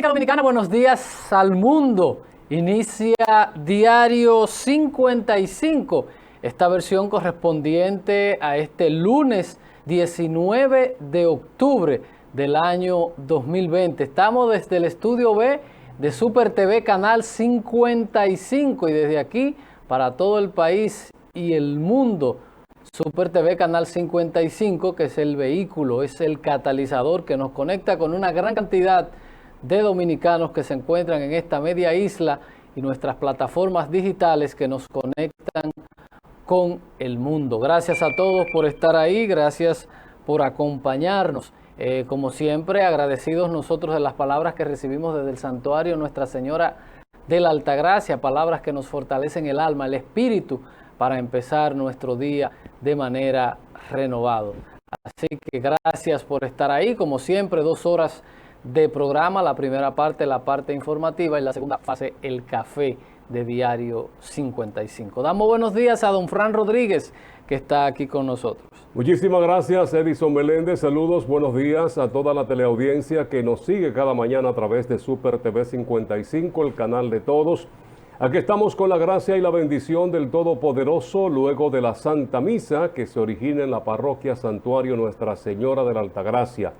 República Dominicana, buenos días al mundo. Inicia Diario 55, esta versión correspondiente a este lunes 19 de octubre del año 2020. Estamos desde el estudio B de Super TV Canal 55 y desde aquí para todo el país y el mundo. Super TV Canal 55, que es el vehículo, es el catalizador que nos conecta con una gran cantidad de dominicanos que se encuentran en esta media isla y nuestras plataformas digitales que nos conectan con el mundo. Gracias a todos por estar ahí, gracias por acompañarnos. Como siempre, agradecidos nosotros de las palabras que recibimos desde el santuario Nuestra Señora de la Altagracia, palabras que nos fortalecen el alma, el espíritu, para empezar nuestro día de manera renovada. Así que gracias por estar ahí, como siempre, 2 horas de programa, la primera parte, la parte informativa, y la segunda fase, el café de Diario 55. Damos buenos días a don Fran Rodríguez, que está aquí con nosotros. Muchísimas gracias, Edison Meléndez. Saludos, buenos días a toda la teleaudiencia que nos sigue cada mañana a través de Super TV 55, el canal de todos. Aquí estamos con la gracia y la bendición del Todopoderoso luego de la Santa Misa que se origina en la parroquia Santuario Nuestra Señora de la Altagracia.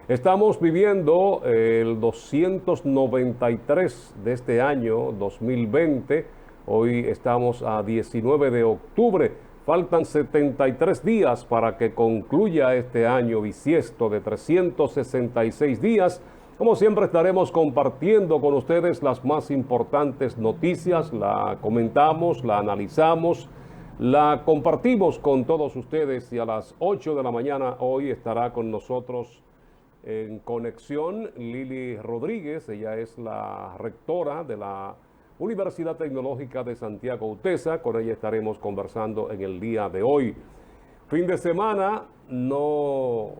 Estamos viviendo el 293 de este año 2020. Hoy estamos a 19 de octubre. Faltan 73 días para que concluya este año bisiesto de 366 días. Como siempre estaremos compartiendo con ustedes las más importantes noticias, la comentamos, la analizamos, la compartimos con todos ustedes y a las 8 de la mañana hoy estará con nosotros en conexión Lili Rodríguez. Ella es la rectora de la Universidad Tecnológica de Santiago UTESA. Con ella estaremos conversando en el día de hoy. Fin de semana, no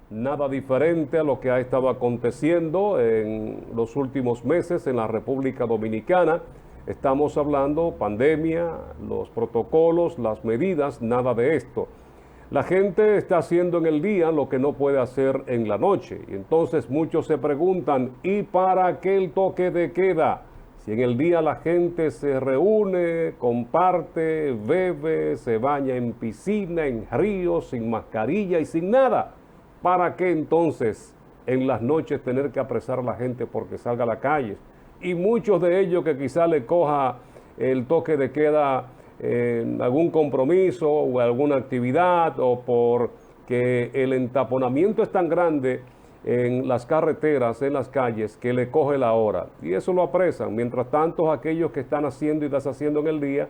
nada diferente a lo que ha estado aconteciendo en los últimos meses en la República Dominicana. Estamos hablando pandemia, los protocolos, las medidas, nada de esto. La gente está haciendo en el día lo que no puede hacer en la noche. Y entonces muchos se preguntan, ¿y para qué el toque de queda? Si en el día la gente se reúne, comparte, bebe, se baña en piscina, en ríos, sin mascarilla y sin nada. ¿Para qué entonces en las noches tener que apresar a la gente porque salga a la calle? Y muchos de ellos que quizá le coja el toque de queda en algún compromiso o alguna actividad, o porque el entaponamiento es tan grande en las carreteras, en las calles, que le coge la hora. Y eso lo apresan. Mientras tanto, aquellos que están haciendo y deshaciendo en el día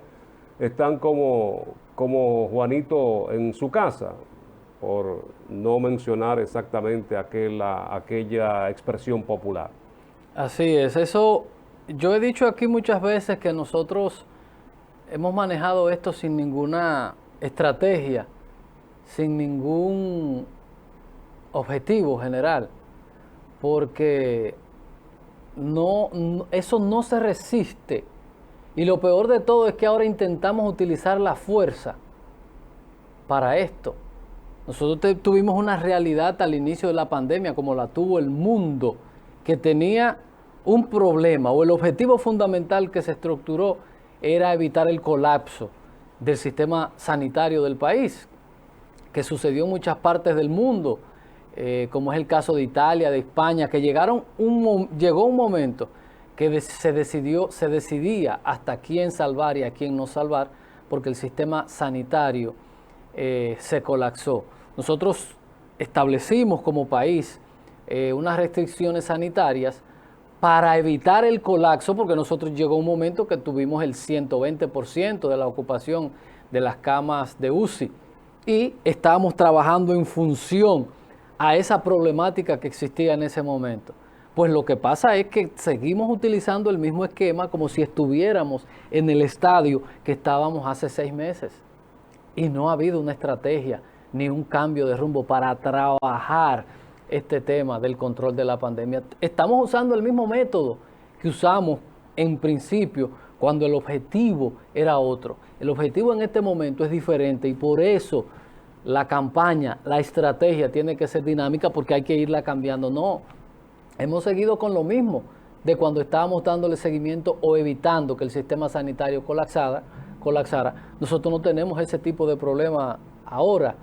están como Juanito en su casa, por no mencionar exactamente aquella expresión popular. Así es, eso yo he dicho aquí muchas veces que nosotros hemos manejado esto sin ninguna estrategia, sin ningún objetivo general, porque eso no se resiste. Y lo peor de todo es que ahora intentamos utilizar la fuerza para esto. Nosotros tuvimos una realidad al inicio de la pandemia, como la tuvo el mundo, que tenía un problema, o el objetivo fundamental que se estructuró era evitar el colapso del sistema sanitario del país, que sucedió en muchas partes del mundo, como es el caso de Italia, de España, que llegó un momento que se decidía hasta quién salvar y a quién no salvar, porque el sistema sanitario se colapsó. Nosotros establecimos como país unas restricciones sanitarias para evitar el colapso, porque nosotros llegó un momento que tuvimos el 120% de la ocupación de las camas de UCI y estábamos trabajando en función a esa problemática que existía en ese momento. Pues lo que pasa es que seguimos utilizando el mismo esquema como si estuviéramos en el estadio que estábamos hace 6 meses. Y no ha habido una estrategia ni un cambio de rumbo para trabajar este tema del control de la pandemia. Estamos usando el mismo método que usamos en principio cuando el objetivo era otro. El objetivo en este momento es diferente y por eso la campaña, la estrategia tiene que ser dinámica porque hay que irla cambiando. No, hemos seguido con lo mismo de cuando estábamos dándole seguimiento o evitando que el sistema sanitario colapsara. Nosotros no tenemos ese tipo de problema ahora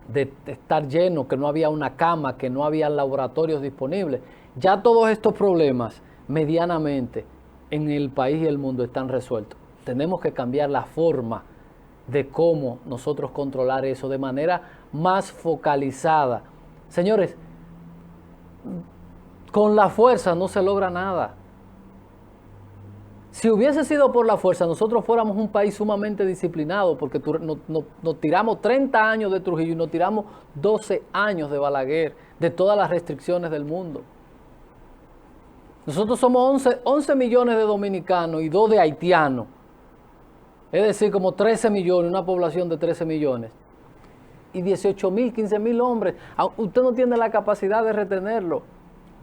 de estar lleno, que no había una cama, que no había laboratorios disponibles. Ya todos estos problemas medianamente en el país y el mundo están resueltos. Tenemos que cambiar la forma de cómo nosotros controlar eso de manera más focalizada. Señores, con la fuerza no se logra nada. Si hubiese sido por la fuerza, nosotros fuéramos un país sumamente disciplinado, porque nos tiramos 30 años de Trujillo y nos tiramos 12 años de Balaguer, de todas las restricciones del mundo. Nosotros somos 11 millones de dominicanos y 2 de haitianos. Es decir, como 13 millones, una población de 13 millones. Y 18.000, 15.000 hombres. Usted no tiene la capacidad de retenerlo.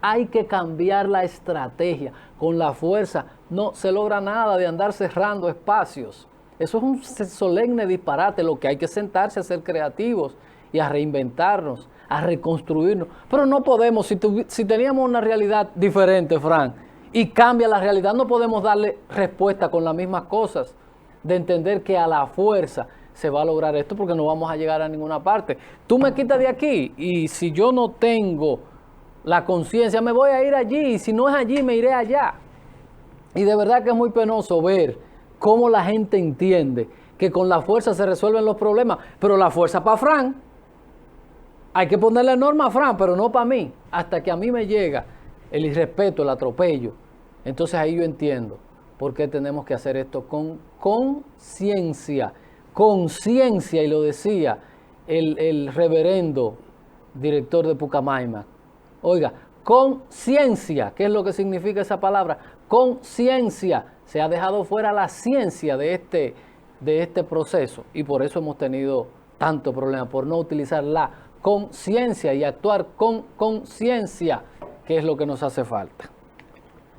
Hay que cambiar la estrategia. Con la fuerza no se logra nada de andar cerrando espacios. Eso es un solemne disparate. Lo que hay que sentarse a ser creativos y a reinventarnos, a reconstruirnos. Pero no podemos, si teníamos una realidad diferente, Fran, y cambia la realidad, no podemos darle respuesta con las mismas cosas, de entender que a la fuerza se va a lograr esto porque no vamos a llegar a ninguna parte. Tú me quitas de aquí y si yo no tengo la conciencia, me voy a ir allí, y si no es allí, me iré allá. Y de verdad que es muy penoso ver cómo la gente entiende que con la fuerza se resuelven los problemas, pero la fuerza para Fran. Hay que ponerle norma a Fran, pero no para mí. Hasta que a mí me llega el irrespeto, el atropello. Entonces ahí yo entiendo por qué tenemos que hacer esto con conciencia. Conciencia, y lo decía el reverendo director de Pucamaima. Oiga, conciencia, ¿qué es lo que significa esa palabra? Conciencia. Se ha dejado fuera la ciencia de este proceso y por eso hemos tenido tanto problema, por no utilizar la conciencia y actuar con conciencia, que es lo que nos hace falta.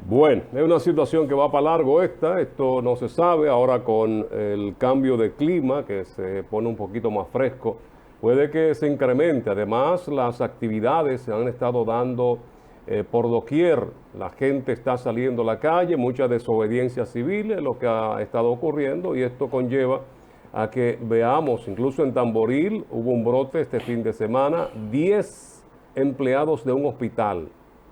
Bueno, es una situación que va para largo esto no se sabe, ahora con el cambio de clima que se pone un poquito más fresco, puede que se incremente. Además, las actividades se han estado dando por doquier, la gente está saliendo a la calle, mucha desobediencia civil es lo que ha estado ocurriendo y esto conlleva a que veamos, incluso en Tamboril hubo un brote este fin de semana, 10 empleados de un hospital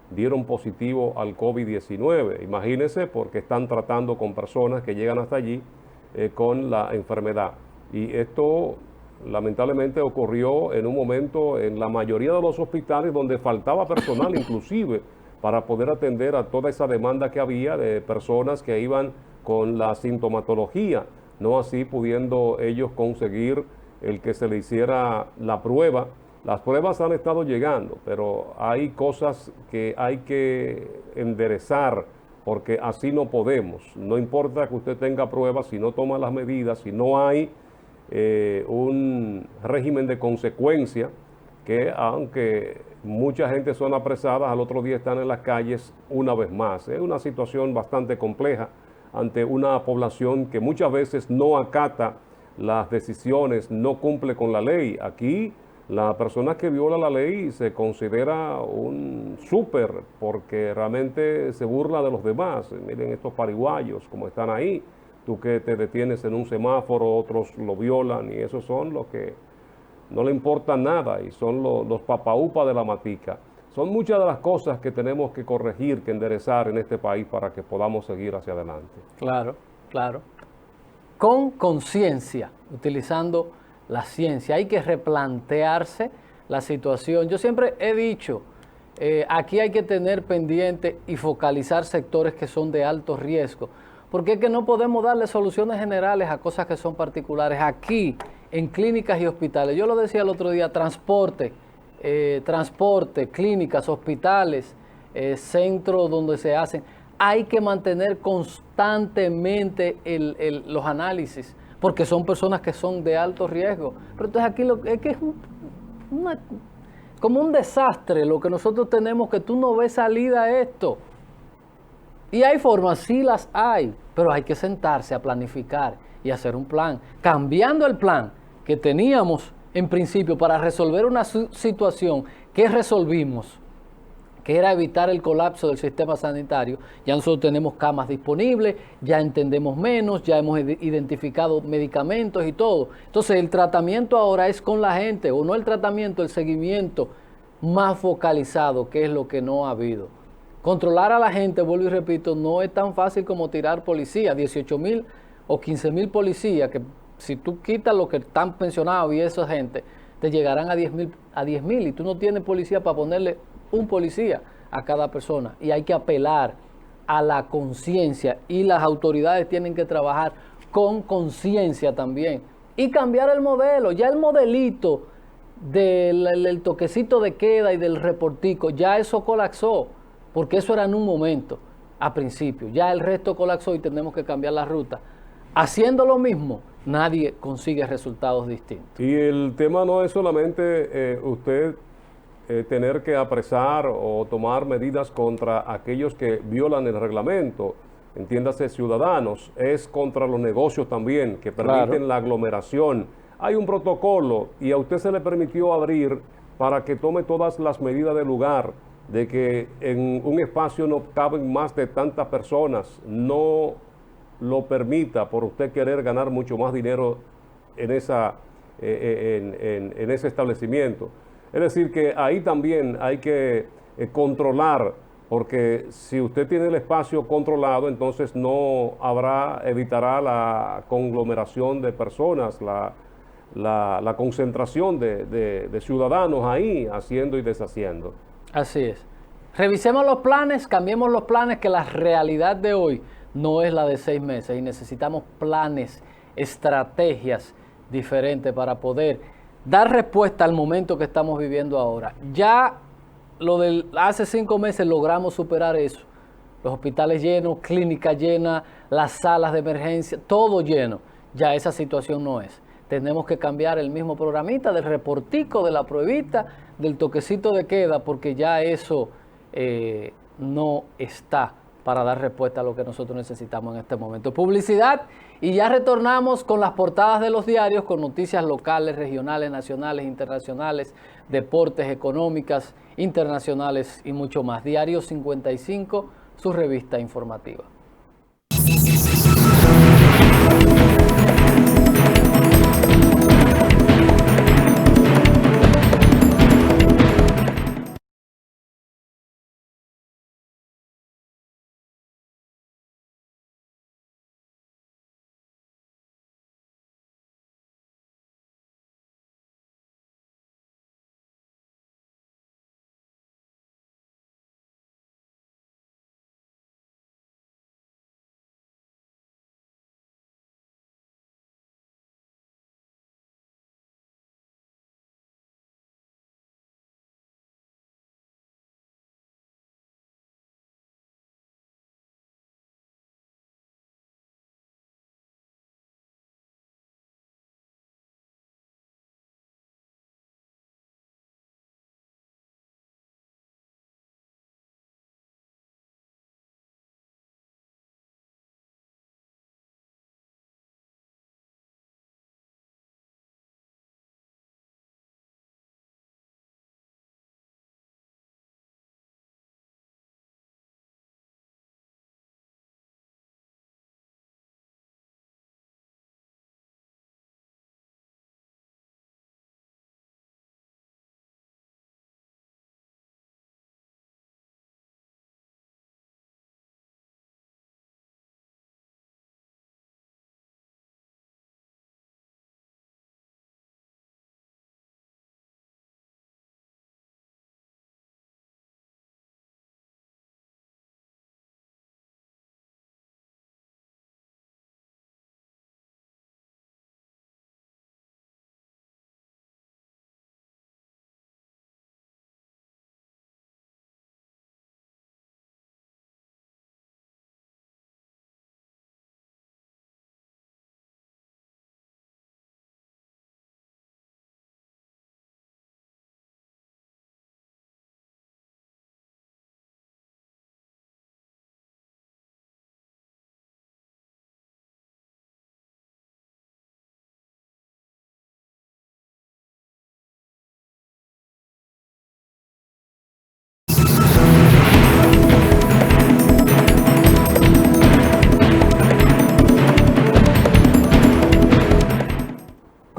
dieron positivo al COVID-19. Imagínense, porque están tratando con personas que llegan hasta allí con la enfermedad. Y esto lamentablemente ocurrió en un momento en la mayoría de los hospitales donde faltaba personal inclusive para poder atender a toda esa demanda que había de personas que iban con la sintomatología, no así pudiendo ellos conseguir el que se le hiciera la prueba. Las pruebas han estado llegando, pero hay cosas que hay que enderezar, porque así no podemos. No importa que usted tenga pruebas, si no toma las medidas, si no hay un régimen de consecuencia, que aunque mucha gente son apresadas, al otro día están en las calles una vez más. Es una situación bastante compleja ante una población que muchas veces no acata las decisiones, no cumple con la ley. Aquí la persona que viola la ley se considera un súper porque realmente se burla de los demás. Miren estos pariguayos como están ahí. Tú que te detienes en un semáforo, otros lo violan y esos son los que no le importa nada y son los papaupas de la matica. Son muchas de las cosas que tenemos que corregir, que enderezar en este país para que podamos seguir hacia adelante. Claro, claro. Con conciencia, utilizando la ciencia. Hay que replantearse la situación. Yo siempre he dicho, aquí hay que tener pendiente y focalizar sectores que son de alto riesgo, porque es que no podemos darle soluciones generales a cosas que son particulares. Aquí, en clínicas y hospitales, yo lo decía el otro día, transporte, clínicas, hospitales, centros donde se hacen, hay que mantener constantemente los análisis, porque son personas que son de alto riesgo. Pero entonces aquí es que es como un desastre lo que nosotros tenemos, que tú no ves salida a esto. Y hay formas, sí las hay, pero hay que sentarse a planificar y hacer un plan. Cambiando el plan que teníamos en principio para resolver una situación que resolvimos, que era evitar el colapso del sistema sanitario. Ya nosotros tenemos camas disponibles, ya entendemos menos, ya hemos identificado medicamentos y todo. Entonces el tratamiento ahora es con la gente, o no el tratamiento, el seguimiento más focalizado, que es lo que no ha habido. Controlar a la gente, vuelvo y repito, no es tan fácil como tirar policías, 18,000 o 15,000 policías, que si tú quitas lo que están pensionados y esa gente, te llegarán a 10,000 y tú no tienes policía para ponerle un policía a cada persona. Y hay que apelar a la conciencia y las autoridades tienen que trabajar con conciencia también y cambiar el modelo. Ya el modelito del toquecito de queda y del reportico, ya eso colapsó, porque eso era en un momento, a principio. Ya el resto colapsó y tenemos que cambiar la ruta. Haciendo lo mismo, nadie consigue resultados distintos. Y el tema no es solamente usted tener que apresar o tomar medidas contra aquellos que violan el reglamento, entiéndase ciudadanos, es contra los negocios también, que permiten Claro. la aglomeración. Hay un protocolo y a usted se le permitió abrir para que tome todas las medidas del lugar, de que en un espacio no caben más de tantas personas, no lo permita por usted querer ganar mucho más dinero en, en ese establecimiento. Es decir, que ahí también hay que controlar, porque si usted tiene el espacio controlado, entonces no habrá, evitará la conglomeración de personas, la concentración de ciudadanos ahí haciendo y deshaciendo. Así es. Revisemos los planes, cambiemos los planes, que la realidad de hoy no es la de 6 meses y necesitamos planes, estrategias diferentes para poder dar respuesta al momento que estamos viviendo ahora. Ya lo del hace 5 meses logramos superar eso. Los hospitales llenos, clínicas llenas, las salas de emergencia, todo lleno. Ya esa situación no es. Tenemos que cambiar el mismo programita del reportico, de la pruebita, del toquecito de queda, porque ya eso no está para dar respuesta a lo que nosotros necesitamos en este momento. Publicidad y ya retornamos con las portadas de los diarios, con noticias locales, regionales, nacionales, internacionales, deportes, económicas, internacionales y mucho más. Diario 55, su revista informativa.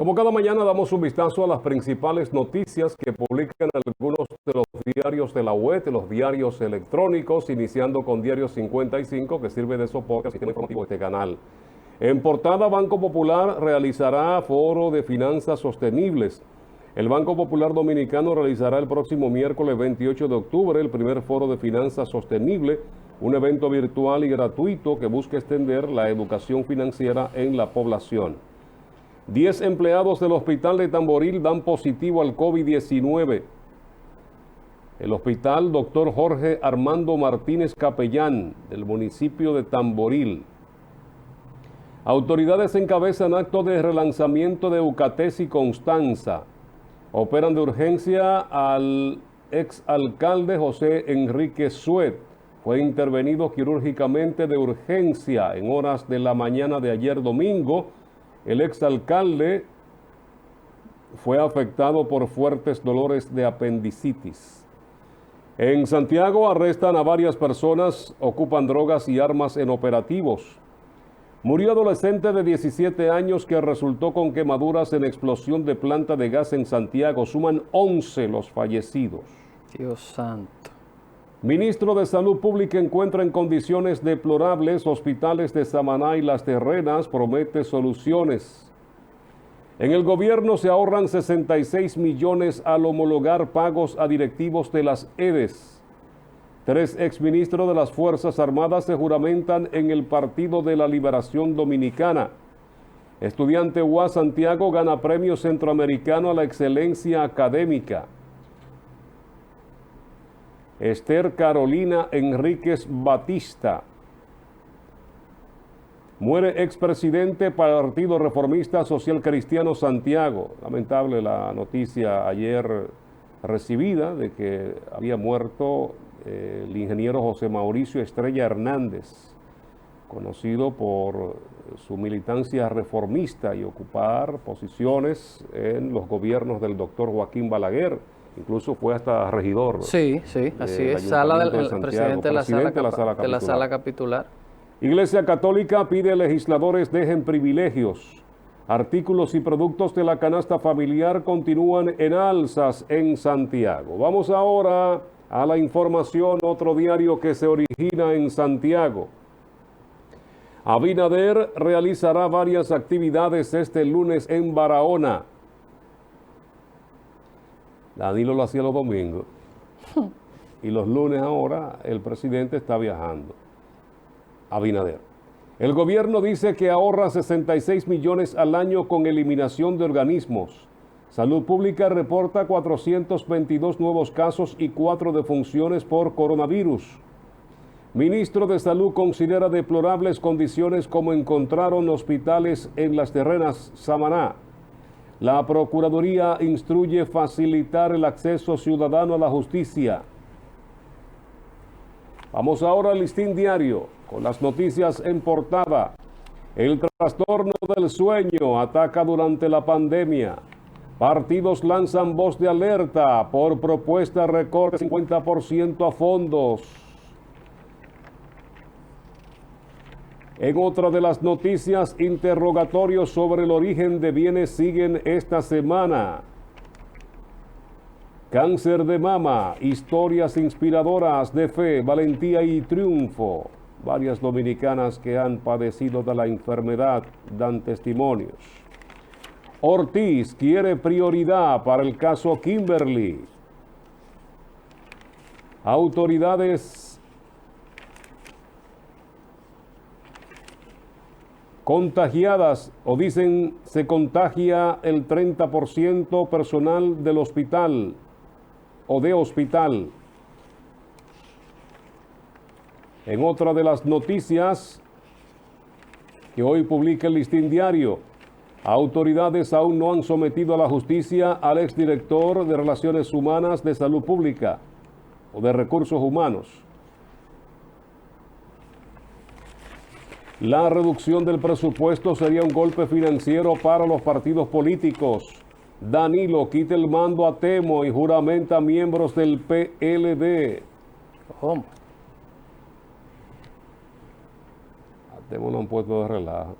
Como cada mañana damos un vistazo a las principales noticias que publican algunos de los diarios de la web, de los diarios electrónicos, iniciando con Diario 55, que sirve de soporte al sistema informativo de este canal. En portada, Banco Popular realizará foro de finanzas sostenibles. El Banco Popular Dominicano realizará el próximo miércoles 28 de octubre el primer foro de finanzas sostenible, un evento virtual y gratuito que busca extender la educación financiera en la población. 10 empleados del Hospital de Tamboril dan positivo al COVID-19. El Hospital Dr. Jorge Armando Martínez Capellán, del municipio de Tamboril. Autoridades encabezan acto de relanzamiento de Eucatés y Constanza. Operan de urgencia al exalcalde José Enrique Suet. Fue intervenido quirúrgicamente de urgencia en horas de la mañana de ayer domingo. El exalcalde fue afectado por fuertes dolores de apendicitis. En Santiago arrestan a varias personas, ocupan drogas y armas en operativos. Murió adolescente de 17 años que resultó con quemaduras en explosión de planta de gas en Santiago. Suman 11 los fallecidos. Dios santo. Ministro de Salud Pública encuentra en condiciones deplorables hospitales de Samaná y Las Terrenas, promete soluciones. En el gobierno se ahorran 66 millones al homologar pagos a directivos de las EDES. 3 exministros de las Fuerzas Armadas se juramentan en el Partido de la Liberación Dominicana. Estudiante UAS Santiago gana premio centroamericano a la excelencia académica. Esther Carolina Enríquez Batista. Muere expresidente Partido Reformista Social Cristiano Santiago. Lamentable la noticia ayer recibida de que había muerto el ingeniero José Mauricio Estrella Hernández, conocido por su militancia reformista y ocupar posiciones en los gobiernos del doctor Joaquín Balaguer. Incluso fue hasta regidor. Sí, así es. Presidente de la sala capitular. Iglesia Católica pide a legisladores dejen privilegios. Artículos y productos de la canasta familiar continúan en alzas en Santiago. Vamos ahora a la información, otro diario que se origina en Santiago. Abinader realizará varias actividades este lunes en Barahona. Danilo lo hacía los domingos. Y los lunes ahora el presidente está viajando. Abinader. El gobierno dice que ahorra 66 millones al año con eliminación de organismos. Salud Pública reporta 422 nuevos casos y 4 defunciones por coronavirus. Ministro de Salud considera deplorables condiciones como encontraron hospitales en Las Terrenas, Samaná. La Procuraduría instruye facilitar el acceso ciudadano a la justicia. Vamos ahora al Listín Diario con las noticias en portada. El trastorno del sueño ataca durante la pandemia. Partidos lanzan voz de alerta por propuesta recorte 50% a fondos. En otra de las noticias, interrogatorios sobre el origen de bienes siguen esta semana. Cáncer de mama, historias inspiradoras de fe, valentía y triunfo. Varias dominicanas que han padecido de la enfermedad dan testimonios. Ortiz quiere prioridad para el caso Kimberly. Autoridades contagiadas, o dicen se contagia el 30% personal del hospital o de hospital. En otra de las noticias que hoy publica el Listín Diario, autoridades aún no han sometido a la justicia al exdirector de Relaciones Humanas de Salud Pública o de Recursos Humanos. La reducción del presupuesto sería un golpe financiero para los partidos políticos. Danilo quita el mando a Temo y juramenta a miembros del PLD. ¿Cómo? A Temo lo han puesto de relajo.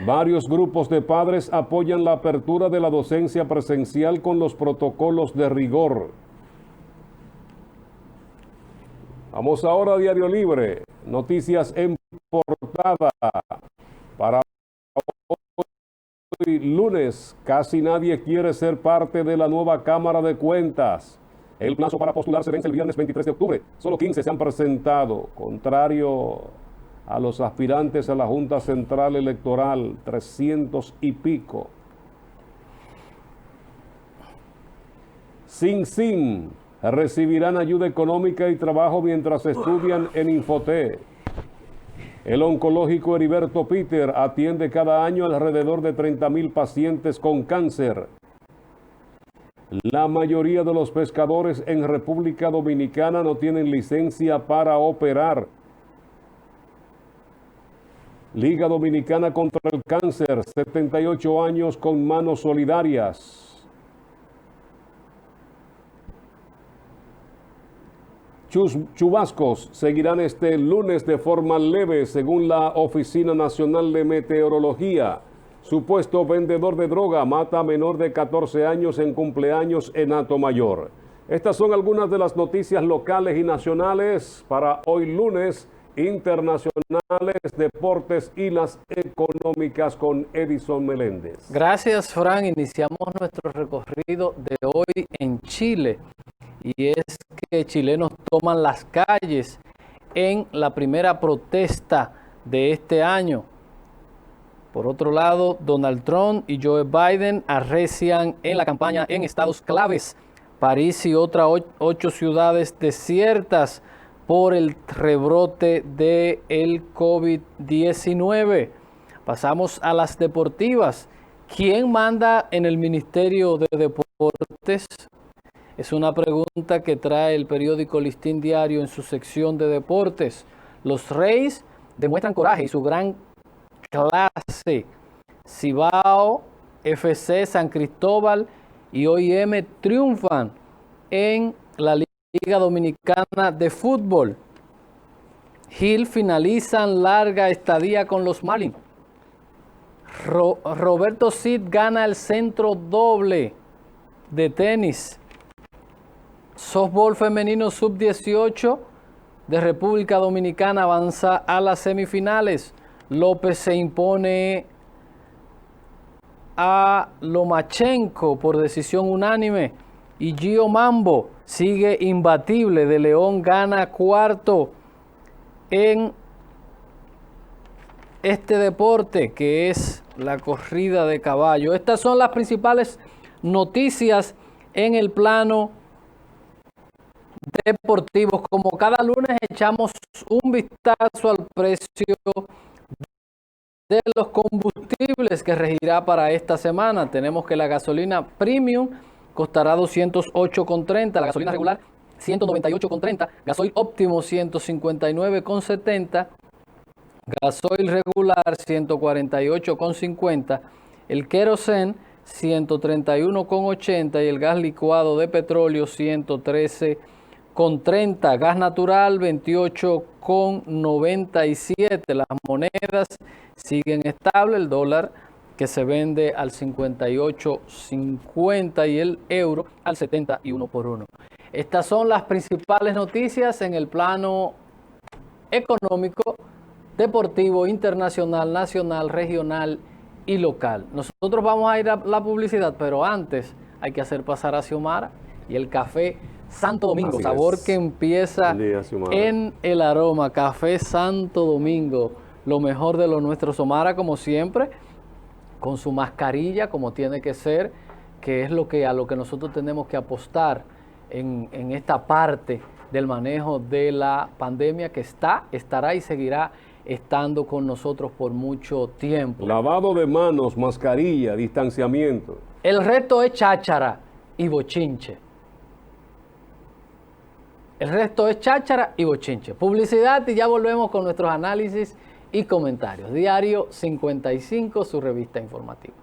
Varios grupos de padres apoyan la apertura de la docencia presencial con los protocolos de rigor. Vamos ahora a Diario Libre, noticias en portada. Para hoy lunes, casi nadie quiere ser parte de la nueva Cámara de Cuentas. El plazo para postular se vence el viernes 23 de octubre. Solo 15 se han presentado, contrario a los aspirantes a la Junta Central Electoral, 300 y pico. Sin recibirán ayuda económica y trabajo mientras estudian en Infotep. El oncológico Heriberto Peter atiende cada año alrededor de 30,000 pacientes con cáncer. La mayoría de los pescadores en República Dominicana no tienen licencia para operar. Liga Dominicana contra el Cáncer, 78 años con manos solidarias. Chubascos seguirán este lunes de forma leve, según la Oficina Nacional de Meteorología. Supuesto vendedor de droga mata a menor de 14 años en cumpleaños en Atomayor. Estas son algunas de las noticias locales y nacionales para hoy lunes, internacionales, deportes y las económicas con Edison Meléndez. Gracias, Fran. Iniciamos nuestro recorrido de hoy en Chile. Y es que chilenos toman las calles en la primera protesta de este año. Por otro lado, Donald Trump y Joe Biden arrecian en la campaña en estados claves. París y otras 8 ciudades desiertas por el rebrote del COVID-19. Pasamos a las deportivas. ¿Quién manda en el Ministerio de Deportes? Es una pregunta que trae el periódico Listín Diario en su sección de deportes. Los Reyes demuestran coraje y su gran clase. Cibao, FC, San Cristóbal y OIM triunfan en la Liga Dominicana de Fútbol. Gil finalizan larga estadía con los Marlins. Roberto Cid gana el centro doble de tenis. Softball femenino sub-18 de República Dominicana avanza a las semifinales. López se impone a Lomachenko por decisión unánime. Y Gio Mambo sigue imbatible. De León gana cuarto en este deporte que es la corrida de caballo. Estas son las principales noticias en el plano deportivo. Como cada lunes echamos un vistazo al precio de los combustibles que regirá para esta semana. Tenemos que la gasolina premium costará 208,30, la gasolina regular 198,30, gasoil óptimo 159,70, gasoil regular 148,50, el querosén 131,80 y el gas licuado de petróleo 113,30, gas natural 28,97. Las monedas siguen estables, el dólar que se vende al 58,50 y el euro al 71 por 1. Estas son las principales noticias en el plano económico, deportivo, internacional, nacional, regional y local. Nosotros vamos a ir a la publicidad, pero antes hay que hacer pasar a Xiomara y el café Santo Domingo, Así sabor es. que empieza en el aroma. Café Santo Domingo, lo mejor de lo nuestro. Xiomara, como siempre, con su mascarilla, como tiene que ser, que es a lo que nosotros tenemos que apostar en esta parte del manejo de la pandemia que estará y seguirá estando con nosotros por mucho tiempo. Lavado de manos, mascarilla, distanciamiento. El resto es cháchara y bochinche. El resto es cháchara y bochinche. Publicidad y ya volvemos con nuestros análisis y comentarios. Diario 55, su revista informativa.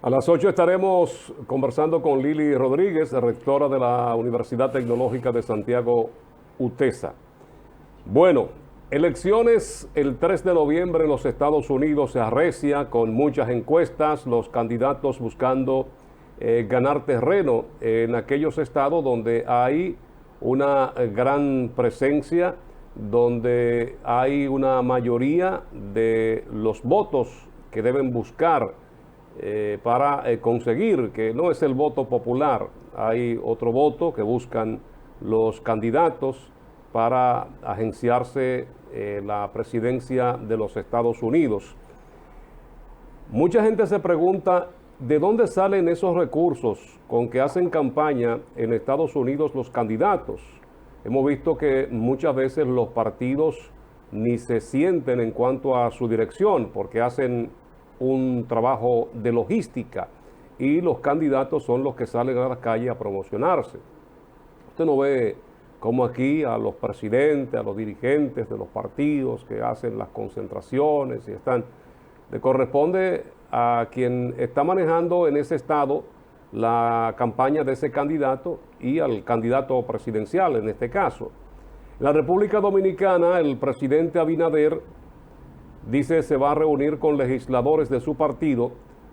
A las 8 estaremos conversando con Lili Rodríguez, rectora de la Universidad Tecnológica de Santiago, UTESA. Bueno, elecciones el 3 de noviembre en los Estados Unidos se arrecia con muchas encuestas, los candidatos buscando ganar terreno en aquellos estados donde hay una gran presencia, donde hay una mayoría de los votos que deben buscar para conseguir, que no es el voto popular, hay otro voto que buscan los candidatos para agenciarse la presidencia de los Estados Unidos. Mucha gente se pregunta, ¿de dónde salen esos recursos con que hacen campaña en Estados Unidos los candidatos? Hemos visto que muchas veces los partidos ni se sienten en cuanto a su dirección porque hacen un trabajo de logística y los candidatos son los que salen a la calle a promocionarse. Usted no ve como aquí a los presidentes, a los dirigentes de los partidos que hacen las concentraciones y están. Le corresponde a quien está manejando en ese estado la campaña de ese candidato y al candidato presidencial en este caso. En la República Dominicana, el presidente Abinader dice se va a reunir con legisladores de su partido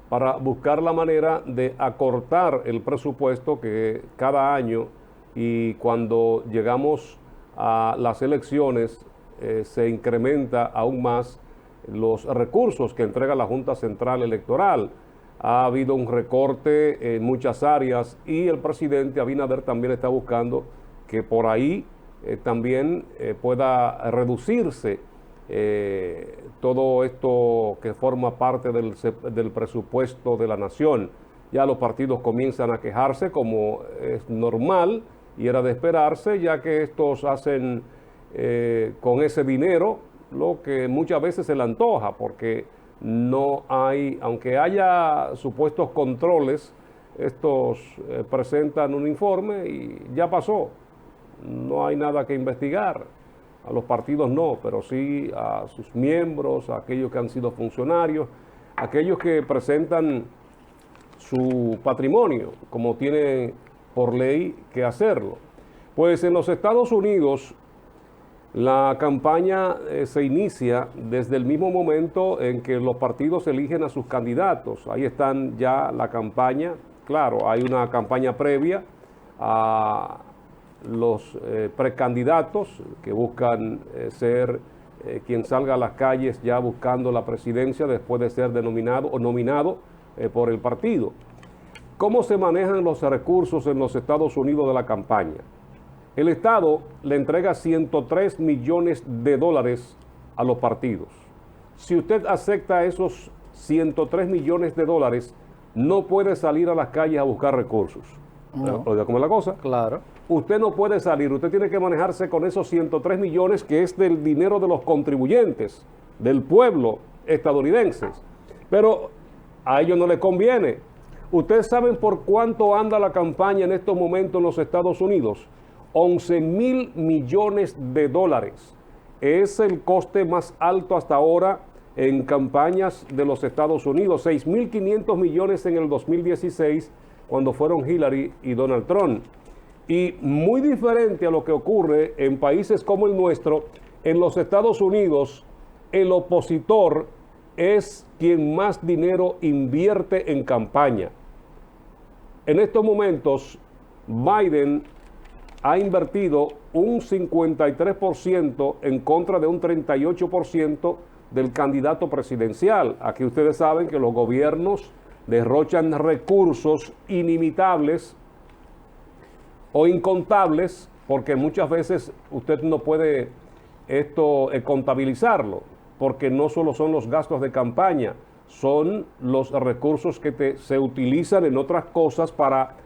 para buscar la manera de acortar el presupuesto que cada año y cuando llegamos a las elecciones se incrementa aún más los recursos que entrega la Junta Central Electoral. Ha habido un recorte en muchas áreas y el presidente Abinader también está buscando que por ahí también pueda reducirse todo esto que forma parte del presupuesto de la nación. Ya los partidos comienzan a quejarse como es normal y era de esperarse, ya que estos hacen con ese dinero lo que muchas veces se le antoja, porque no hay, aunque haya supuestos controles, estos presentan un informe y ya pasó, no hay nada que investigar. A los partidos no, pero sí a sus miembros, a aquellos que han sido funcionarios, aquellos que presentan su patrimonio, como tienen por ley que hacerlo. Pues en los Estados Unidos la campaña se inicia desde el mismo momento en que los partidos eligen a sus candidatos. Ahí están ya la campaña, claro, hay una campaña previa a los precandidatos que buscan ser quien salga a las calles ya buscando la presidencia después de ser denominado o nominado por el partido. ¿Cómo se manejan los recursos en los Estados Unidos de la campaña? El Estado le entrega 103 millones de dólares a los partidos. Si usted acepta esos 103 millones de dólares, no puede salir a las calles a buscar recursos. No. ¿Cómo es la cosa? Claro. Usted no puede salir, usted tiene que manejarse con esos 103 millones que es del dinero de los contribuyentes, del pueblo estadounidense. Pero a ellos no les conviene. ¿Ustedes saben por cuánto anda la campaña en estos momentos en los Estados Unidos? 11,000 millones de dólares. Es el coste más alto hasta ahora en campañas de los Estados Unidos. 6,500 millones en el 2016, cuando fueron Hillary y Donald Trump. Y muy diferente a lo que ocurre en países como el nuestro, en los Estados Unidos, el opositor es quien más dinero invierte en campaña. En estos momentos, Biden ha invertido un 53% en contra de un 38% del candidato presidencial. Aquí ustedes saben que los gobiernos derrochan recursos inimitables o incontables, porque muchas veces usted no puede esto contabilizarlo, porque no solo son los gastos de campaña, son los recursos que se utilizan en otras cosas para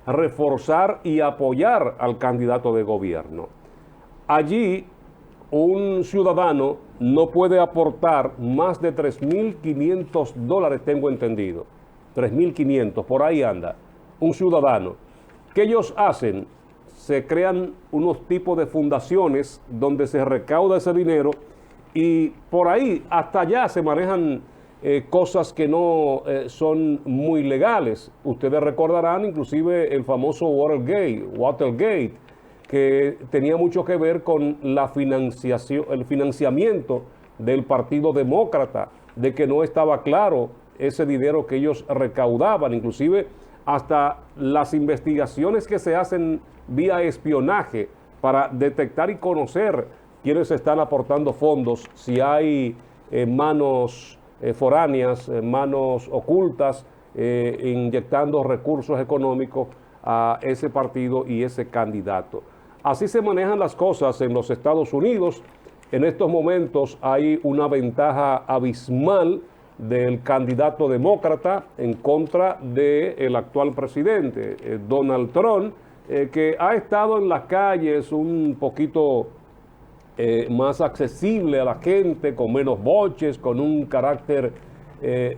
reforzar y apoyar al candidato de gobierno. Allí un ciudadano no puede aportar más de 3,500 dólares, tengo entendido. 3,500, por ahí anda, un ciudadano. ¿Qué ellos hacen? Se crean unos tipos de fundaciones donde se recauda ese dinero y por ahí hasta allá se manejan cosas que no son muy legales. Ustedes recordarán inclusive el famoso Watergate, que tenía mucho que ver con la financiación, el financiamiento del Partido Demócrata, de que no estaba claro ese dinero que ellos recaudaban, inclusive hasta las investigaciones que se hacen vía espionaje para detectar y conocer quiénes están aportando fondos, si hay manos foráneas, manos ocultas, inyectando recursos económicos a ese partido y ese candidato. Así se manejan las cosas en los Estados Unidos. En estos momentos hay una ventaja abismal del candidato demócrata en contra del actual presidente, Donald Trump, que ha estado en las calles un poquito más accesible a la gente, con menos boches, con un carácter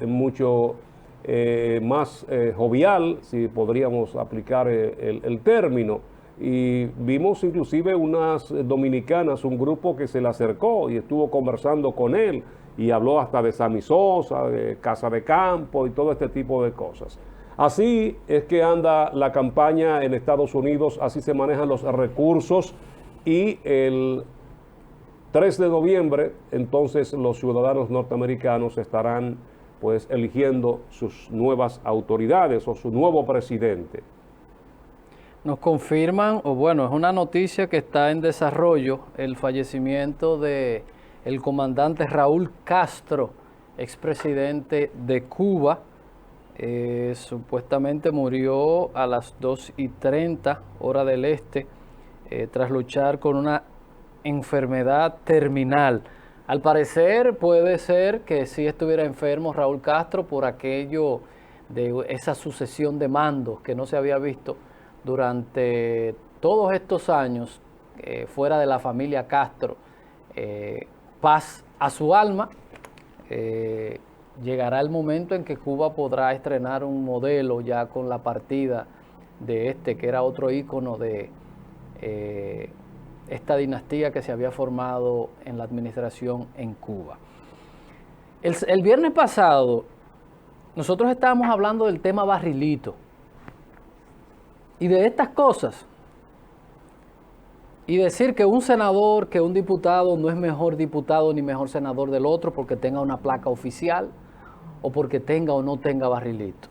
mucho más jovial, si podríamos aplicar el término. Y vimos inclusive unas dominicanas, un grupo que se le acercó y estuvo conversando con él y habló hasta de Sammy Sosa, de Casa de Campo y todo este tipo de cosas. Así es que anda la campaña en Estados Unidos, así se manejan los recursos, y el 3 de noviembre entonces los ciudadanos norteamericanos estarán pues eligiendo sus nuevas autoridades o su nuevo presidente. Nos confirman, o bueno, es una noticia que está en desarrollo, el fallecimiento de el comandante Raúl Castro, expresidente de Cuba. Supuestamente murió a las 2:30 hora del este, tras luchar con una enfermedad terminal. Al parecer puede ser que sí estuviera enfermo Raúl Castro por aquello de esa sucesión de mandos que no se había visto durante todos estos años fuera de la familia Castro. Paz a su alma. Llegará el momento en que Cuba podrá estrenar un modelo ya con la partida de que era otro ícono de esta dinastía que se había formado en la administración en Cuba. El viernes pasado nosotros estábamos hablando del tema barrilito y de estas cosas, y decir que un senador, que un diputado no es mejor diputado ni mejor senador del otro porque tenga una placa oficial o porque tenga o no tenga barrilito.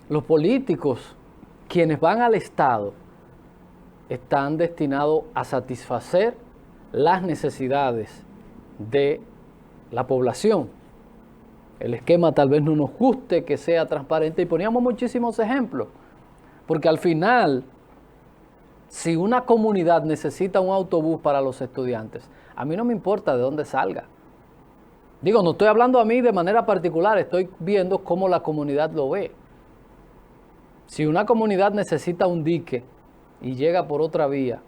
Los políticos, quienes van al Estado, están destinados a satisfacer las necesidades de la población. El esquema tal vez no nos guste, que sea transparente, y poníamos muchísimos ejemplos, porque al final, si una comunidad necesita un autobús para los estudiantes, a mí no me importa de dónde salga. Digo, no estoy hablando a mí de manera particular, estoy viendo cómo la comunidad lo ve. Si una comunidad necesita un dique y llega por otra vía,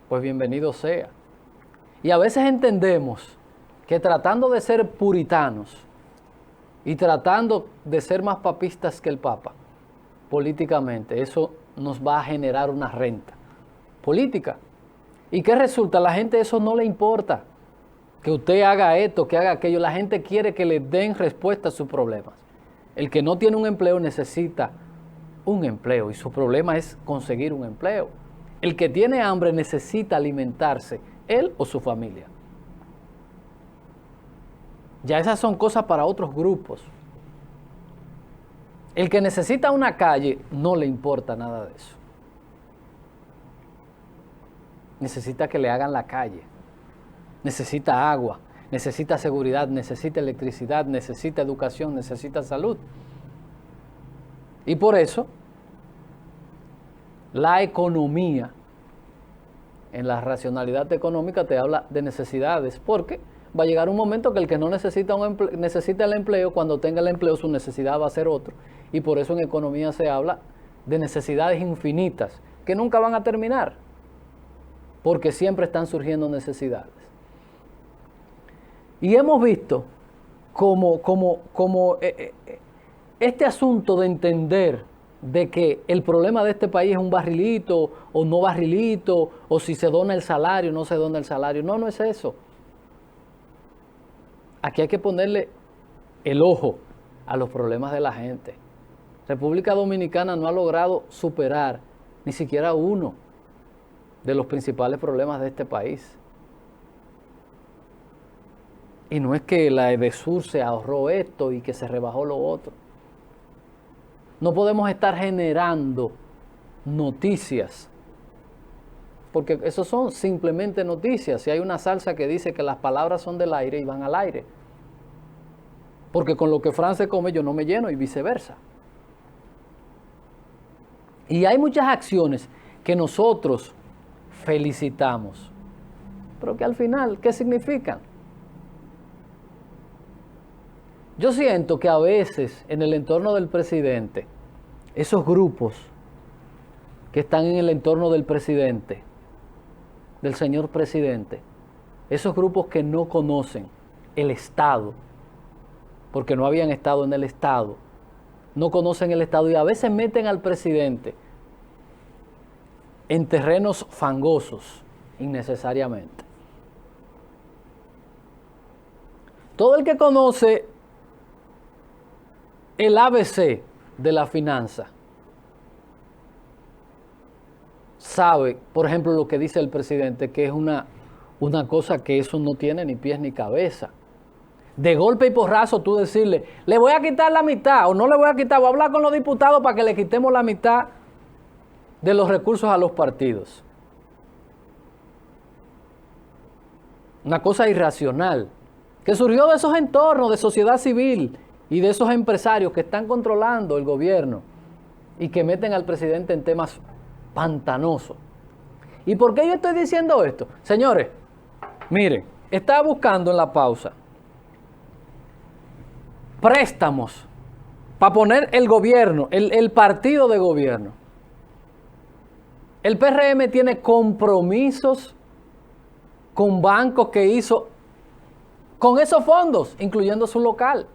pues bienvenido sea. Y a veces entendemos que tratando de ser puritanos y tratando de ser más papistas que el Papa, políticamente, eso nos va a generar una renta política. ¿Y qué resulta? A la gente eso no le importa. Que usted haga esto, que haga aquello. La gente quiere que le den respuesta a sus problemas. El que no tiene un empleo necesita un empleo y su problema es conseguir un empleo. El que tiene hambre necesita alimentarse, él o su familia. Ya esas son cosas para otros grupos. El que necesita una calle no le importa nada de eso. Necesita que le hagan la calle, necesita agua, necesita seguridad, necesita electricidad, necesita educación, necesita salud. Y por eso, la economía, en la racionalidad económica te habla de necesidades, porque va a llegar un momento que el que no necesita necesita el empleo, cuando tenga el empleo su necesidad va a ser otro. Y por eso en economía se habla de necesidades infinitas, que nunca van a terminar, porque siempre están surgiendo necesidades. Y hemos visto como este asunto de entender de que el problema de este país es un barrilito o no barrilito, o si se dona el salario o no se dona el salario. No, no es eso. Aquí hay que ponerle el ojo a los problemas de la gente. República Dominicana no ha logrado superar ni siquiera uno de los principales problemas de este país. Y no es que la EDESUR se ahorró esto y que se rebajó lo otro. No podemos estar generando noticias, porque eso son simplemente noticias. Si hay una salsa que dice que las palabras son del aire y van al aire, porque con lo que Fran se come yo no me lleno y viceversa. Y hay muchas acciones que nosotros felicitamos, pero que al final, ¿qué significan? Yo siento que a veces en el entorno del presidente, esos grupos que están en el entorno del presidente, del señor presidente, esos grupos que no conocen el Estado, porque no habían estado en el Estado, no conocen el Estado y a veces meten al presidente en terrenos fangosos innecesariamente. Todo el que conoce el ABC de la finanza sabe, por ejemplo, lo que dice el presidente, que es una cosa que eso no tiene ni pies ni cabeza. De golpe y porrazo tú decirle, le voy a quitar la mitad o no le voy a quitar, voy a hablar con los diputados para que le quitemos la mitad de los recursos a los partidos. Una cosa irracional, que surgió de esos entornos de sociedad civil y de esos empresarios que están controlando el gobierno y que meten al presidente en temas pantanosos. ¿Y por qué yo estoy diciendo esto? Señores, miren, estaba buscando en la pausa préstamos para poner el gobierno, el partido de gobierno. El PRM tiene compromisos con bancos que hizo con esos fondos, incluyendo su local,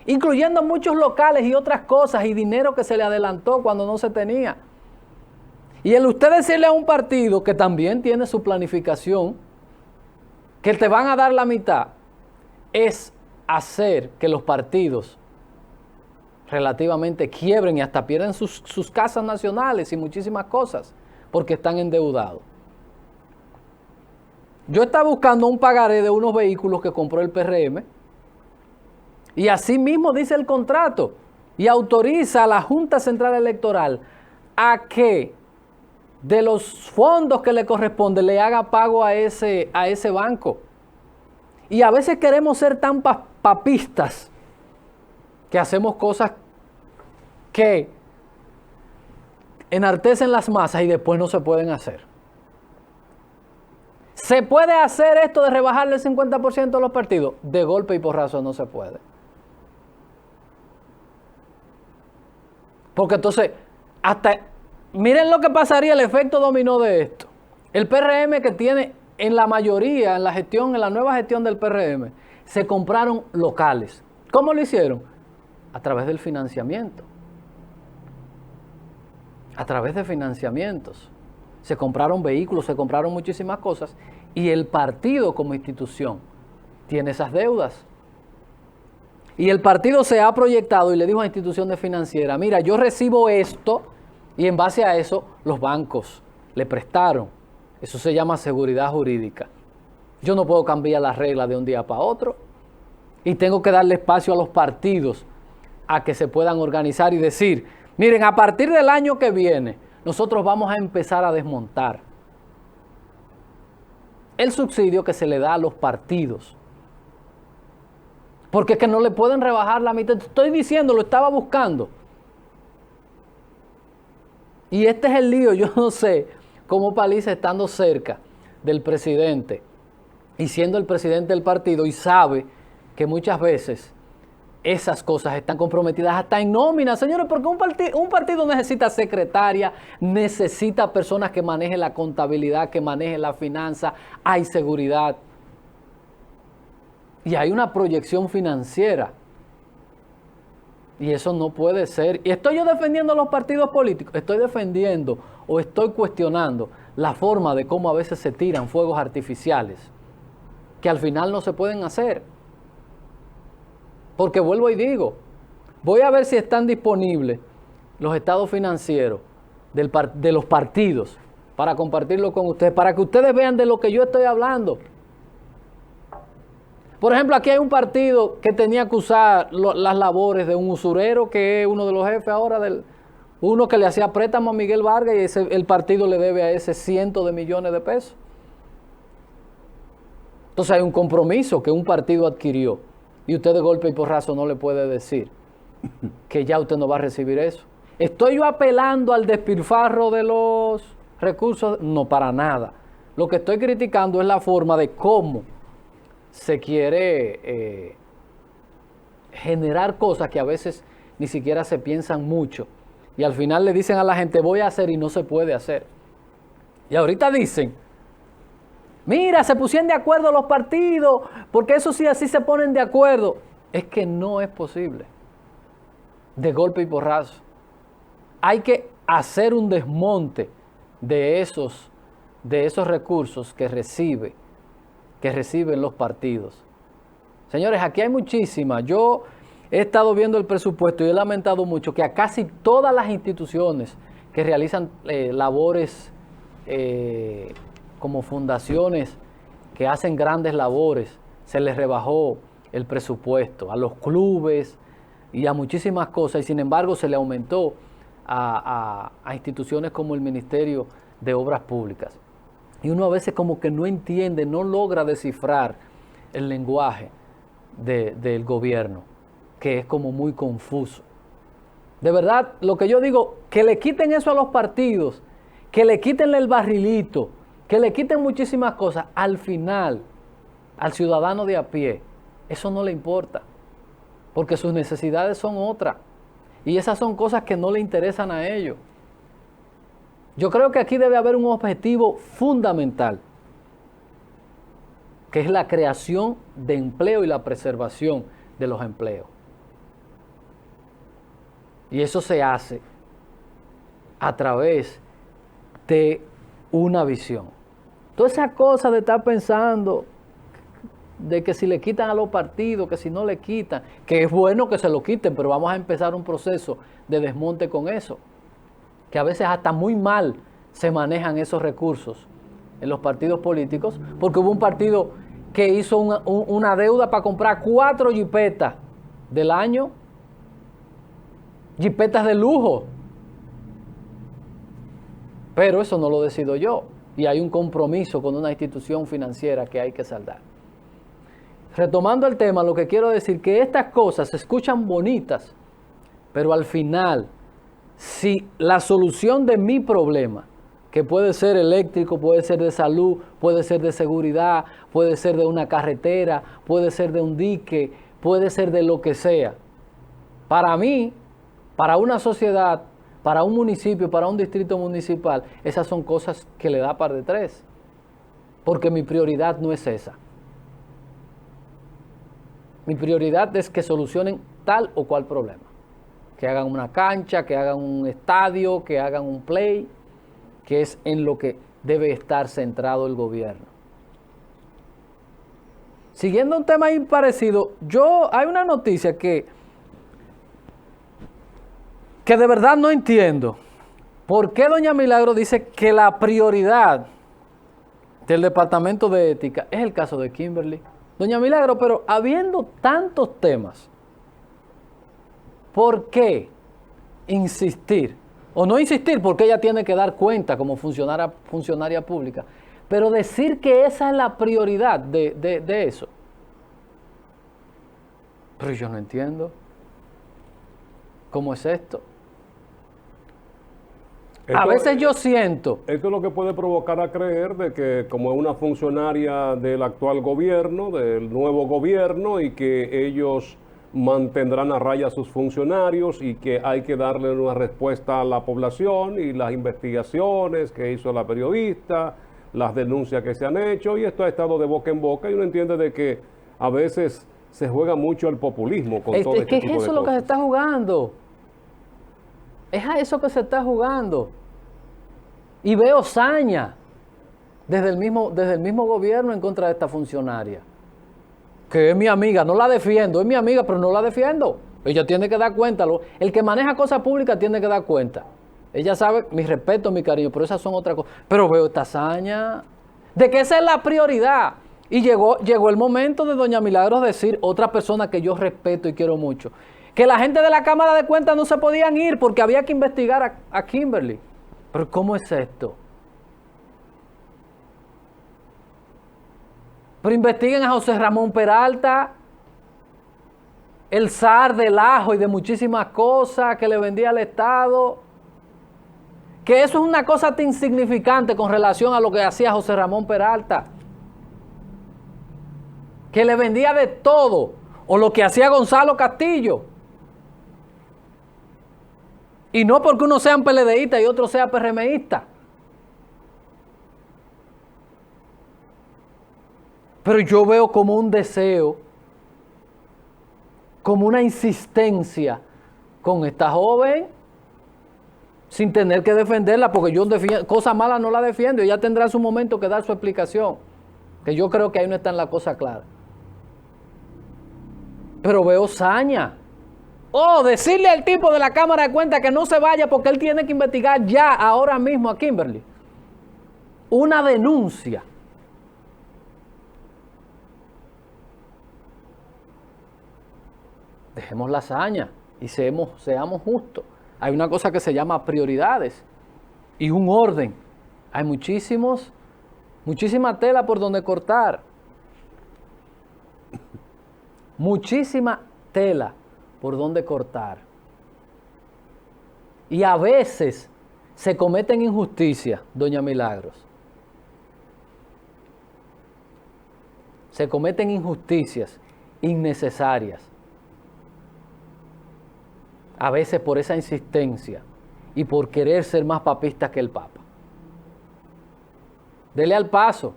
incluyendo muchos locales y otras cosas y dinero que se le adelantó cuando no se tenía. Y el usted decirle a un partido que también tiene su planificación, que te van a dar la mitad, es hacer que los partidos relativamente quiebren y hasta pierden sus casas nacionales y muchísimas cosas porque están endeudados. Yo estaba buscando un pagaré de unos vehículos que compró el PRM y así mismo dice el contrato y autoriza a la Junta Central Electoral a que de los fondos que le corresponde le haga pago a ese banco. Y a veces queremos ser tan papistas que hacemos cosas que enartecen las masas y después no se pueden hacer. ¿Se puede hacer esto de rebajarle el 50% a los partidos? De golpe y porrazo no se puede. Porque entonces, miren lo que pasaría, el efecto dominó de esto. El PRM que tiene en la mayoría, en la nueva gestión del PRM, se compraron locales. ¿Cómo lo hicieron? A través del financiamiento. A través de financiamientos. Se compraron vehículos, se compraron muchísimas cosas y el partido como institución tiene esas deudas. Y el partido se ha proyectado y le dijo a la institución financiera, mira, yo recibo esto y en base a eso los bancos le prestaron. Eso se llama seguridad jurídica. Yo no puedo cambiar las reglas de un día para otro y tengo que darle espacio a los partidos a que se puedan organizar y decir, miren, a partir del año que viene, nosotros vamos a empezar a desmontar el subsidio que se le da a los partidos. Porque es que no le pueden rebajar la mitad. Estoy diciendo, lo estaba buscando. Y este es el lío. Yo no sé cómo Paliza, estando cerca del presidente y siendo el presidente del partido, y sabe que muchas veces esas cosas están comprometidas hasta en nómina, señores, porque un partido necesita secretaria, necesita personas que manejen la contabilidad, que manejen la finanza, hay seguridad. Y hay una proyección financiera. Y eso no puede ser. Y estoy yo defendiendo a los partidos políticos, estoy defendiendo o estoy cuestionando la forma de cómo a veces se tiran fuegos artificiales, que al final no se pueden hacer. Porque vuelvo y digo, voy a ver si están disponibles los estados financieros de los partidos para compartirlo con ustedes, para que ustedes vean de lo que yo estoy hablando. Por ejemplo, aquí hay un partido que tenía que usar las labores de un usurero, que es uno de los jefes ahora, uno que le hacía préstamo a Miguel Vargas, y el partido le debe a ese cientos de millones de pesos. Entonces hay un compromiso que un partido adquirió, y usted de golpe y porrazo no le puede decir que ya usted no va a recibir eso. ¿Estoy yo apelando al despilfarro de los recursos? No, para nada. Lo que estoy criticando es la forma de cómo se quiere generar cosas que a veces ni siquiera se piensan mucho. Y al final le dicen a la gente, voy a hacer, y no se puede hacer. Y ahorita dicen, mira, se pusieron de acuerdo los partidos, porque eso sí, así se ponen de acuerdo. Es que no es posible. De golpe y porrazo. Hay que hacer un desmonte de esos recursos que reciben los partidos. Señores, aquí hay muchísimas. Yo he estado viendo el presupuesto y he lamentado mucho que a casi todas las instituciones que realizan labores como fundaciones que hacen grandes labores, se les rebajó el presupuesto, a los clubes y a muchísimas cosas, y sin embargo se le aumentó a instituciones como el Ministerio de Obras Públicas. Y uno a veces como que no entiende, no logra descifrar el lenguaje del gobierno, que es como muy confuso. De verdad, lo que yo digo, que le quiten eso a los partidos, que le quiten el barrilito, que le quiten muchísimas cosas, al final, al ciudadano de a pie, eso no le importa, porque sus necesidades son otras, y esas son cosas que no le interesan a ellos. Yo creo que aquí debe haber un objetivo fundamental, que es la creación de empleo y la preservación de los empleos. Y eso se hace a través de una visión. Toda esa cosa de estar pensando de que si le quitan a los partidos, que si no le quitan, que es bueno que se lo quiten, pero vamos a empezar un proceso de desmonte con eso, que a veces hasta muy mal se manejan esos recursos en los partidos políticos, porque hubo un partido que hizo una deuda para comprar 4 jipetas del año, jipetas de lujo, pero eso no lo decido yo, y hay un compromiso con una institución financiera que hay que saldar. Retomando el tema, lo que quiero decir que estas cosas se escuchan bonitas, pero al final, si la solución de mi problema, que puede ser eléctrico, puede ser de salud, puede ser de seguridad, puede ser de una carretera, puede ser de un dique, puede ser de lo que sea, para mí, para una sociedad, para un municipio, para un distrito municipal, esas son cosas que le da par de tres, porque mi prioridad no es esa. Mi prioridad es que solucionen tal o cual problema. Que hagan una cancha, que hagan un estadio, que hagan un play, que es en lo que debe estar centrado el gobierno. Siguiendo un tema ahí parecido, hay una noticia que de verdad no entiendo. ¿Por qué doña Milagro dice que la prioridad del Departamento de Ética es el caso de Kimberly? Doña Milagro, pero habiendo tantos temas, ¿por qué insistir? O no insistir, porque ella tiene que dar cuenta como funcionaria pública, pero decir que esa es la prioridad de eso. Pero yo no entiendo. ¿Cómo es esto? A veces yo siento... Esto es lo que puede provocar a creer de que como es una funcionaria del actual gobierno, del nuevo gobierno, y que ellos mantendrán a raya a sus funcionarios y que hay que darle una respuesta a la población y las investigaciones que hizo la periodista, las denuncias que se han hecho, y esto ha estado de boca en boca, y uno entiende de que a veces se juega mucho el populismo con todo este tipo de cosas. Es que eso es lo que se está jugando. Es a eso que se está jugando. Y veo saña desde el mismo gobierno en contra de esta funcionaria. que es mi amiga, no la defiendo, es mi amiga, pero no la defiendo. Ella tiene que dar cuenta, el que maneja cosas públicas tiene que dar cuenta. Ella sabe, mi respeto, mi cariño, pero esas son otras cosas. Pero veo esta hazaña, de que esa es la prioridad. Y llegó el momento de doña Milagros decir, otra persona que yo respeto y quiero mucho, que la gente de la Cámara de Cuentas no se podían ir porque había que investigar a Kimberly. Pero ¿cómo es esto? Pero investiguen a José Ramón Peralta, el zar del ajo y de muchísimas cosas que le vendía al Estado. Que eso es una cosa tan insignificante con relación a lo que hacía José Ramón Peralta. Que le vendía de todo. O lo que hacía Gonzalo Castillo. Y no porque uno sea un PLDista y otro sea PRMista. Pero yo veo como un deseo, como una insistencia con esta joven, sin tener que defenderla, porque yo cosas malas no la defiendo, ella tendrá su momento que dar su explicación, que yo creo que ahí no está la cosa clara. Pero veo saña. Decirle al tipo de la Cámara de Cuentas que no se vaya porque él tiene que investigar ya, ahora mismo a Kimberly. Una denuncia. Dejemos la hazaña y seamos justos. Hay una cosa que se llama prioridades y un orden. Hay muchísima tela por donde cortar. Muchísima tela por donde cortar. Y a veces se cometen injusticias, doña Milagros. Se cometen injusticias innecesarias. A veces por esa insistencia y por querer ser más papista que el Papa. Dele al paso.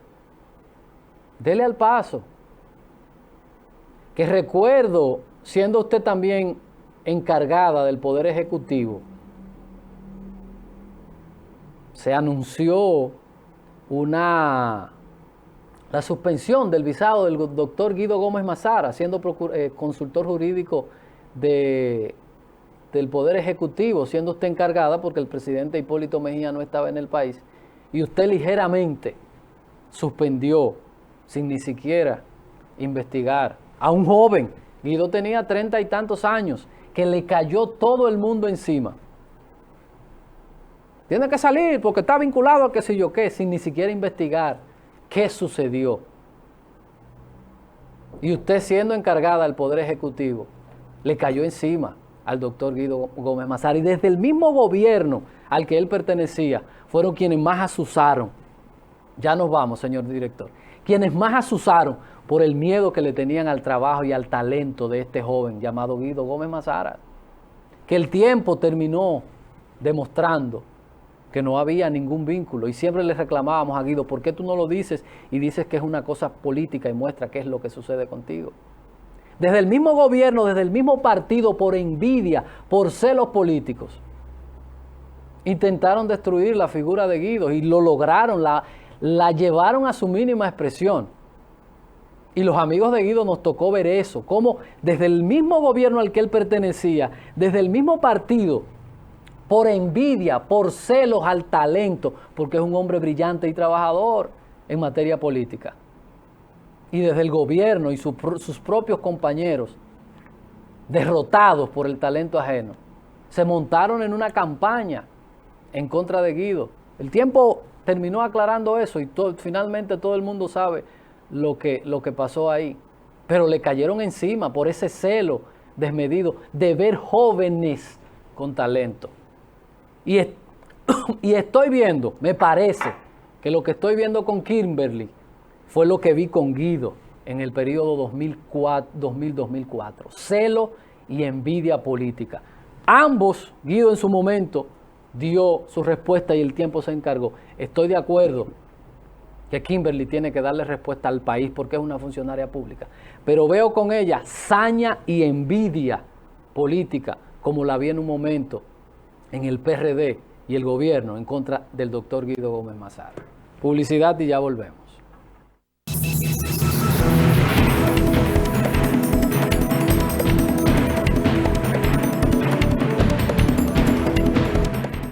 Dele al paso. Que recuerdo, siendo usted también encargada del Poder Ejecutivo, se anunció la suspensión del visado del doctor Guido Gómez Mazara, siendo consultor jurídico del Poder Ejecutivo, siendo usted encargada porque el presidente Hipólito Mejía no estaba en el país, y usted ligeramente suspendió, sin ni siquiera investigar, a un joven. Guido tenía 30 y tantos años, que le cayó todo el mundo encima. Tiene que salir porque está vinculado a qué sé yo qué, sin ni siquiera investigar qué sucedió. Y usted, siendo encargada del Poder Ejecutivo, le cayó encima al doctor Guido Gómez Mazara. Y desde el mismo gobierno al que él pertenecía, fueron quienes más asusaron. Ya nos vamos, señor director. Quienes más asusaron por el miedo que le tenían al trabajo y al talento de este joven llamado Guido Gómez Mazara. Que el tiempo terminó demostrando que no había ningún vínculo. Y siempre le reclamábamos a Guido, ¿por qué tú no lo dices? Y dices que es una cosa política y muestra qué es lo que sucede contigo. Desde el mismo gobierno, desde el mismo partido, por envidia, por celos políticos, intentaron destruir la figura de Guido y lo lograron, la llevaron a su mínima expresión. Y los amigos de Guido nos tocó ver eso, cómo desde el mismo gobierno al que él pertenecía, desde el mismo partido, por envidia, por celos al talento, porque es un hombre brillante y trabajador en materia política. Y desde el gobierno y sus propios compañeros, derrotados por el talento ajeno, se montaron en una campaña en contra de Guido. El tiempo terminó aclarando eso y finalmente todo el mundo sabe lo que pasó ahí. Pero le cayeron encima por ese celo desmedido de ver jóvenes con talento. Y estoy viendo, me parece, que lo que estoy viendo con Kimberly fue lo que vi con Guido en el periodo 2000-2004. Celo y envidia política. Ambos, Guido en su momento dio su respuesta y el tiempo se encargó. Estoy de acuerdo que Kimberly tiene que darle respuesta al país porque es una funcionaria pública. Pero veo con ella saña y envidia política, como la vi en un momento en el PRD y el gobierno en contra del doctor Guido Gómez Mazara. Publicidad y ya volvemos.